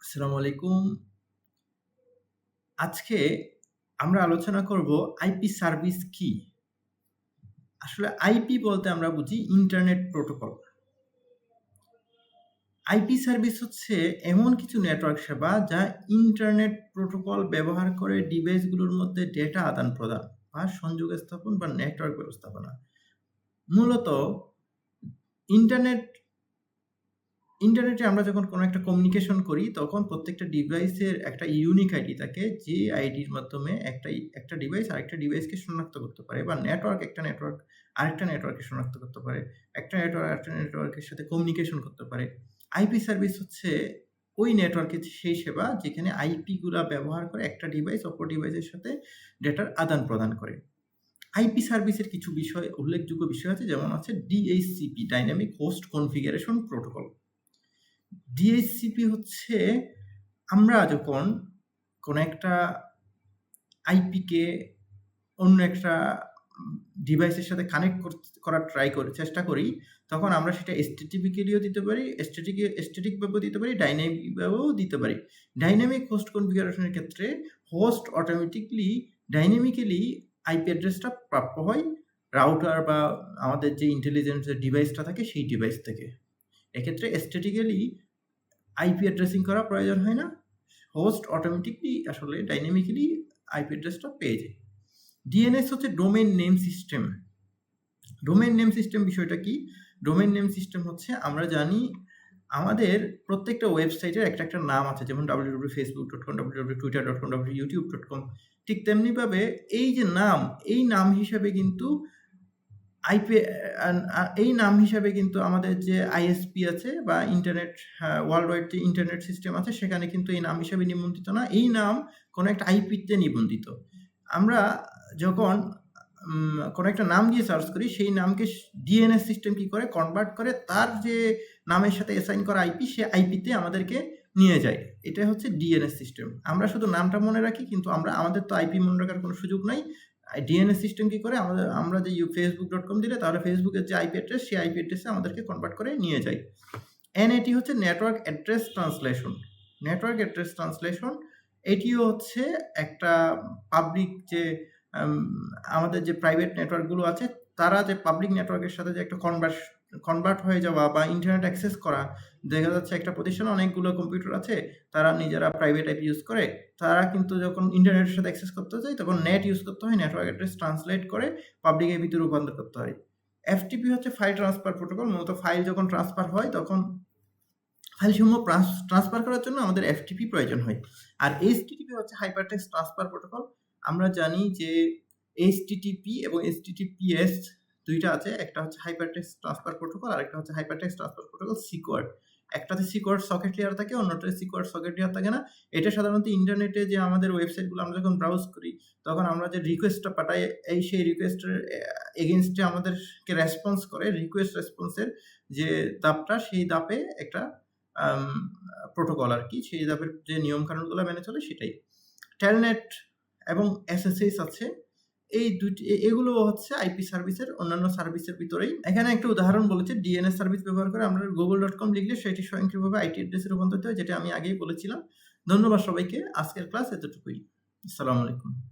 আসসালামু আলাইকুম। আজকে আমরা আলোচনা করব আইপি সার্ভিস কি? আসলে আইপি বলতে আমরা বুঝি ইন্টারনেট প্রোটোকল। আইপি সার্ভিস হচ্ছে এমন কিছু নেটওয়ার্ক সেবা যা ইন্টারনেট প্রোটোকল ব্যবহার করে ডিভাইসগুলোর মধ্যে ডেটা আদান-প্রদান বা সংযোগ স্থাপন বা নেটওয়ার্ক ব্যবস্থাপনা। মূলত ইন্টারনেট ইন্টারনেটে আমরা যখন কোনো একটা কমিউনিকেশন করি, তখন প্রত্যেকটা ডিভাইসের একটা ইউনিক আইডি থাকে, যে আইডির মাধ্যমে একটা ডিভাইস আরেকটা ডিভাইসকে শনাক্ত করতে পারে বা একটা নেটওয়ার্ক আরেকটা নেটওয়ার্ককে শনাক্ত করতে পারে। একটা নেটওয়ার্ক আরেকটা নেটওয়ার্কের সাথে কমিউনিকেশন করতে পারে। আইপি সার্ভিস হচ্ছে ওই নেটওয়ার্কের সেই সেবা যেখানে আইপি গুলা ব্যবহার করে একটা ডিভাইস অপর ডিভাইসের সাথে ডেটার আদান-প্রদান করে। আইপি সার্ভিসের কিছু উল্লেখযোগ্য বিষয় আছে, যেমন আছে DHCP dynamic host configuration protocol. DHCP হচ্ছে আমরা যখন কোনো একটা আইপিকে অন্য একটা ডিভাইসের সাথে কানেক্ট করার চেষ্টা করি, তখন আমরা সেটা এসটিটিপিক্যালিও দিতে পারি, স্ট্যাটিক ভাবেও দিতে পারি, ডাইনামিক ভাবেও দিতে পারি। ডাইনামিক হোস্ট কনফিগারেশনের ক্ষেত্রে হোস্ট ডাইনামিক্যালি আইপি অ্যাড্রেসটা প্রাপ্য হয় রাউটার বা আমাদের যে ইন্টেলিজেন্স ডিভাইসটা থাকে সেই ডিভাইস থেকে। এক্ষেত্রে স্ট্যাটিক্যালি আইপি অ্যাড্রেসিং করা প্রয়োজন হয় না। হোস্ট ডাইনামিক্যালি আইপি অ্যাড্রেসটা পেয়ে যায়। ডিএনএস হচ্ছে domain name system. Domain name system বিষয়টা কি? ডোমেইন নেম সিস্টেম হচ্ছে, আমরা জানি আমাদের প্রত্যেকটা ওয়েবসাইটের একটা নাম আছে, যেমন www.facebook.com, www.twitter.com, www.youtube.com। ঠিক তেমনিভাবে এই নাম হিসাবে কিন্তু আমাদের যে আইএসপি আছে বা ইন্টারনেট ওয়ার্ল্ড ওয়াইড যে ইন্টারনেট সিস্টেম আছে, সেখানে কিন্তু এই নাম হিসাবে নিবন্ধিত না। এই নাম কোনো একটা আইপিতে নিবন্ধিত। আমরা যখন কোনো একটা নাম দিয়ে সার্চ করি, সেই নামকে ডিএনএস সিস্টেম কি করে কনভার্ট করে তার যে নামের সাথে অ্যাসাইন করা আইপি, সে আইপিতে আমাদেরকে নিয়ে যায়। এটা হচ্ছে ডিএনএস সিস্টেম। আমরা শুধু নামটা মনে রাখি, কিন্তু আমাদের তো আইপি মনে রাখার কোনো সুযোগ নাই। ডিএনএস সিস্টেম কি করে, আমরা যে facebook.com দিলে, তাহলে ফেসবুকের যে আইপি অ্যাড্রেস, সেই আইপি অ্যাড্রেসে আমাদেরকে কনভার্ট করে নিয়ে যায়। এনএটি হচ্ছে network address translation. Network address translation এটিও হচ্ছে একটা পাবলিক যে আমাদের যে প্রাইভেট নেটওয়ার্কগুলো আছে, তারা যে পাবলিক নেটওয়ার্কের সাথে যে একটা কনভার্ট হয়ে যাওয়া বা ইন্টারনেট অ্যাক্সেস করা। দেখা যাচ্ছে একটা প্রতিষ্ঠানে অনেকগুলো কম্পিউটার আছে, তারা নিজেরা প্রাইভেট আইপি ইউজ করে। তারা কিন্তু যখন ইন্টারনেটের সাথে অ্যাক্সেস করতে চায়, তখন নেট ইউজ করতে হয়, নেটওয়ার্ক অ্যাড্রেস ট্রান্সলেট করে পাবলিক আইপিতে রূপান্তর করতে হয়। এফটিপি হচ্ছে ফাইল ট্রান্সফার প্রোটোকল। মূলত ফাইল যখন ট্রান্সফার হয়, তখন ফাইলসমূহ ট্রান্সফার করার জন্য আমাদের এফটিপি প্রয়োজন হয়। আর এইচটিটিপি হচ্ছে হাইপারটেক্সট ট্রান্সফার প্রোটোকল। আমরা জানি যে এইচটিটিপি এবং এইচটিটিপিএস দুইটা আছে। একটা হচ্ছে হাইপারটেক্সট ট্রান্সফার প্রোটোকল, আর একটা হচ্ছে হাইপারটেক্সট ট্রান্সফার প্রোটোকল সিকোয়ার্ড। একটাতে সিকোয়ার্ড সকেট লেয়ার থাকে, অন্যটাতে সিকোয়ার্ড সকেট লেয়ার থাকে না। এটা সাধারণত ইন্টারনেটে যে আমাদের ওয়েবসাইটগুলো আমরা যখন ব্রাউজ করি, তখন আমরা যে রিকোয়েস্টটা পাঠাই, সেই রিকোয়েস্টের এগেইনস্টে আমাদেরকে রেসপন্স করে। রিকোয়েস্ট রেসপন্সের যে ধাপটা, সেই ধাপে একটা প্রোটোকল আর কি, সেই ধাপের যে নিয়মকানুনগুলো মেনে চলে সেটাই। টেলনেট এবং এসএসএস আছে। এগুলো হচ্ছে আইপি সার্ভিসের অন্যান্য সার্ভিসের ভিতরেই। এখানে একটা উদাহরণ বলেছে, ডিএনএস সার্ভিস ব্যবহার করে আমরা google.com লিখলে সেটি স্বয়ংক্রিয়ভাবে আইটি অ্যাড্রেসে রূপান্তরিত হয়, যেটা আমি আগেই বলেছিলাম। ধন্যবাদ সবাইকে। আজকের ক্লাস এতটুকুই। আসসালামু আলাইকুম।